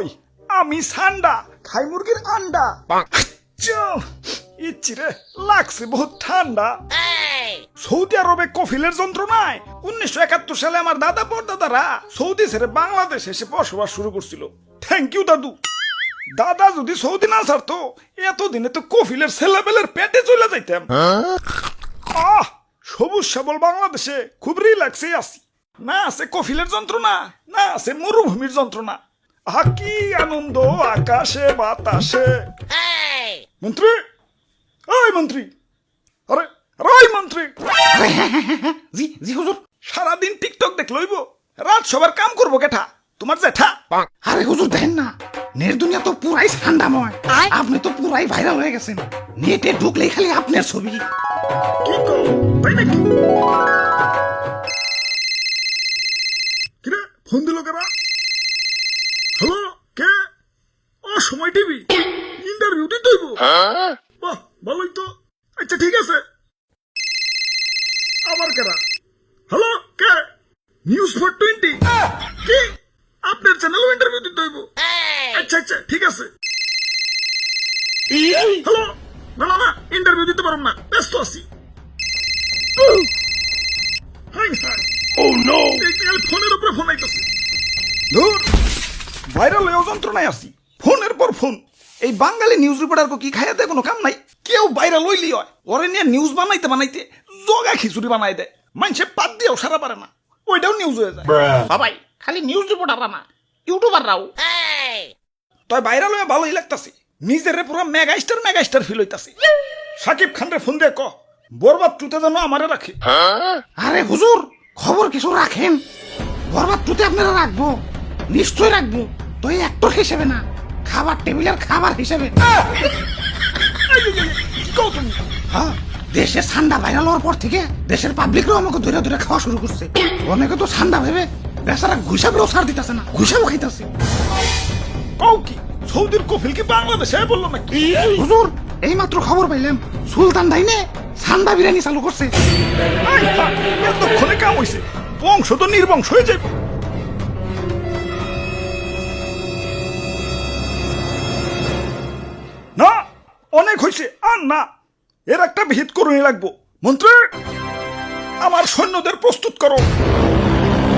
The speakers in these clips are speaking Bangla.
কই আমি সান্ডা খাই মুরগির আন্ডা ইচ্ছিরে লাগছে বহুত ঠান্ডা। সৌদি আরবে কফিলের যন্ত্রণায় 1971 সালে আমার দাদা পরদাদারা সৌদি ছেড়ে বাংলাদেশ এসে বসবাস শুরু করছিল। থ্যাংক ইউ দাদু। দাদা যদি সৌদি না ছাড়তো এতদিনে তো কফিলের ছেলেবেলের পেটে চলে যাইতাম। সবুজ শ্যামল বাংলাদেশে খুব রিল্যাক্সে আছি। না আছে কফিলের যন্ত্রণা, না আছে মরুভূমির যন্ত্রণা। কি আনন্দ আকাশে বাতাসে। মন্ত্রী, ওই মন্ত্রী, আরে ওই মন্ত্রী। জি জি হুজুর। সারাদিন টিকটক দেখ লইব, রাত সবার কাম করবো কেঠা? তোমার জেঠা। আরে হুজুর দেখেন না, নেট দুনিয়া তো পুরাই ঠান্ডাময়। আপনি তো পুরাই ভাইরাল হয়ে গেছেন। নেটে ঢুকলেই খালি আপনার ছবি। কি করো তাই নাকি? কিরে ফোন দিল কেনা? হ্যালো, কে? সময় টিভি ইন্টারভিউ দিতে হইব। বাহ ভালোই তো। আচ্ছা ঠিক আছে। আবার কেনা? হ্যালো, কে? নিউজ 420 কি? আপনার চ্যানেলও ইন্টারভিউ দিতে হইব? আচ্ছা আচ্ছা ঠিক আছে। হ্যালো, না না না, ইন্টারভিউ দিতে পারব না, ব্যস্ত আছি। ফোনের উপরে ফোন আইতাছে। ধুর, ভাইরাল হয়ে যন্ত্রণায় আছি। ফোনের পর ফোন। এই বাঙালি নিউজ রিপোর্টার কি খাইয়া দেয় কোনো কাম নাই। কেউ ভাইরাল হইলি হয়, ওরে নিয়ে নিউজ বানাইতে বানাইতে জগা খিচুড়ি বানাই দেয়। মানুষে পাত দিয়েও সারা পারে না, ওইটাও নিউজ হয়ে যায়। বাবাই খালি নিউজ রিপোর্টাররা না, ইউটিউবাররাও। তাই ভাইরাল হয়ে ভালোই লাগতাছে। নিজের পুরো মেগাস্টার ফিল হইতাছে। সাকিব খানরে ফোন দিয়ে ক বরবাদ টুতে যেন আমারে রাখে। আরে হুজুর, খবর কিছু রাখেন। বরবাদ টুতে আপনারা রাখবো, নিশ্চয় রাখবো। তো এই অ্যাক্টর হিসেবে না, খাবার টেবিলের খাবার হিসেবে। হ্যাঁ, দেশে ঠান্ডা ভাইরাল হওয়ার পর থেকে দেশের পাবলিকরাও আমাকে ধরে ধরে খাওয়া শুরু করছে। অনেকে তো ঠান্ডা ভেবে বেচারা ঘুষাবেও ছাড় দিতেছে না, ঘুষাবো খাইতেছে। কও কি সৌদির কফিল কি বাংলাদেশে বললো নাকি? হুজুর এই মাত্র খবর পাইলাম, সুলতান ডাইনে ঠান্ডা বিরিয়ানি চালু করছে। এতক্ষণে কাম হইছে, বংশ তো নির্বংশ হয়ে যাবে। না অনেক হয়েছে, আর না, এর একটা বিহিত করুনি লাগবো। মন্ত্রী, আমার সৈন্যদের প্রস্তুত করো।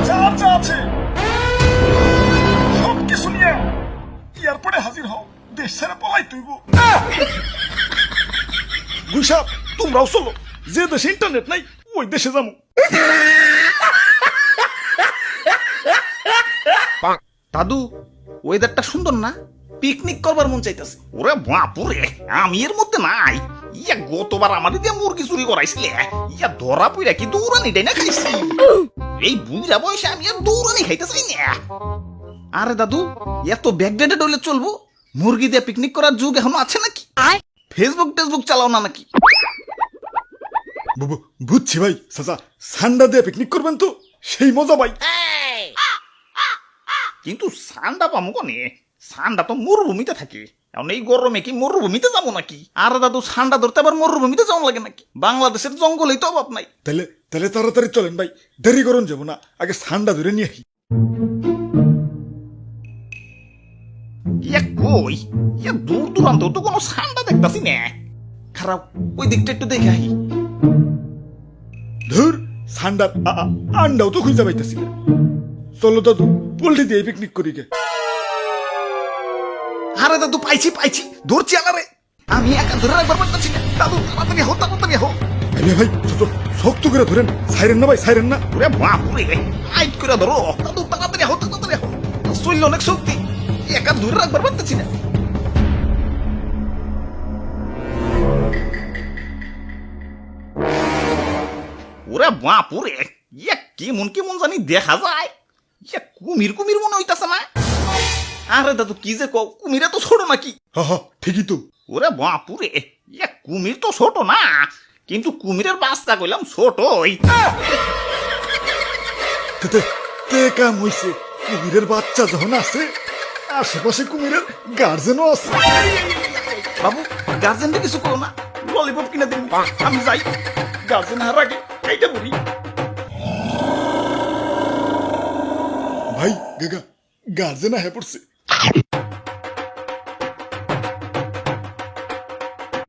যা যা আছে সব কিছু নিয়ে এয়ারপোর্টে হাজির হও। দেশ ছেড়ে পলাই তুইব। গুইসাপ, তোমরাও চলো। যে দেশে ইন্টারনেট নাই ওই দেশে যাবো। দাদু, ওয়েদারটা সুন্দর না? পিকনিক করবার মন চাইতেছে। ওরে বাপুরে, আমি এর মধ্যে নাই। ইয়া গতবার আমাদের দিয়ে মুরগি চুরি করাইছিলে, ইয়া ধরা পইরা কি দৌড়ানি ডাই না খাইছি। এই বুঝা বয়সে আমি আর দৌড়ানি খাইতে চাই না। আরে দাদু, এত ব্যাকডেটেড হলে চলবো? মুরগি দিয়ে পিকনিক করার যুগ এখনো আছে নাকি? ফেসবুক চালাও না নাকি? বুঝছি ভাই, চাচা সান্ডা দিয়ে পিকনিক করবেন তো সেই মজা ভাই। কিন্তু সান্ডা পামু কোনে? সান্ডা তো মরুভূমিতে থাকে। এখন এই গরমে কি মরুভূমিতে যাবো নাকি? আরে দাদু, সান্ডা ধরতে আবার মরুভূমিতে যাওয়া লাগে নাকি? বাংলাদেশের জঙ্গলেই তো অভাব নাই। তাহলে তাহলে তাড়াতাড়ি চলেন ভাই, দেরি করুন যাবো না, আগে সান্ডা ধরে নিয়ে আসি। ইয়া কই? ইয়া দূর দূরান্ত তো কোনো সান্ডা দেখতাছি না। খারাপ, ওই দিকটা একটু দেখে আহি। ধুর, সান্ডার আন্ডাও তো খুঁজে পাইতেছি না। চলো দাদু, পোল্ট্রি দিয়ে পিকনিক করি গে। আরে দাদু, পাইছি ধরছি আলারে। আমি একা ধরে রাখবার পারতাছি না। দাদু তাড়াতাড়ি হো, তাড়াতাড়ি হো। আরে ভাই শক্ত করে ধরেন, সাইরেন না ভাই, সাইরেন না। ওরে বাপুরে, হাইট করে ধরো। দাদু তাড়াতাড়ি হো, তাড়াতাড়ি হো। শরীরে অনেক শক্তি, একা ধরে রাখবার পারতাছি না। ওরে বাপুরে, ইয়া কেমন জানি দেখা যায়। ইয়া কুমির মনে হইতাছে না? আরে দাদু কি যে কও, কুমিরে তো ছোট নাকি? হ্যাঁ ঠিকই তো। ওরে বাপুরে, ইয়া কুমির তো ছোট না, কিন্তু কুমিরের বাচ্চা কইলাম ছোটই। কাম হইছে, কুমিরের বাচ্চা যখন আছে, আশেপাশে কুমিরের গার্জেনও আছে। বাবু, গার্জেনটা কিছু করো না, ললিপপ কিনে দিন, আমি যাই। গার্জেন হার আগে এইটা বলি। ভাই গার্জেন আহে পড়ছে।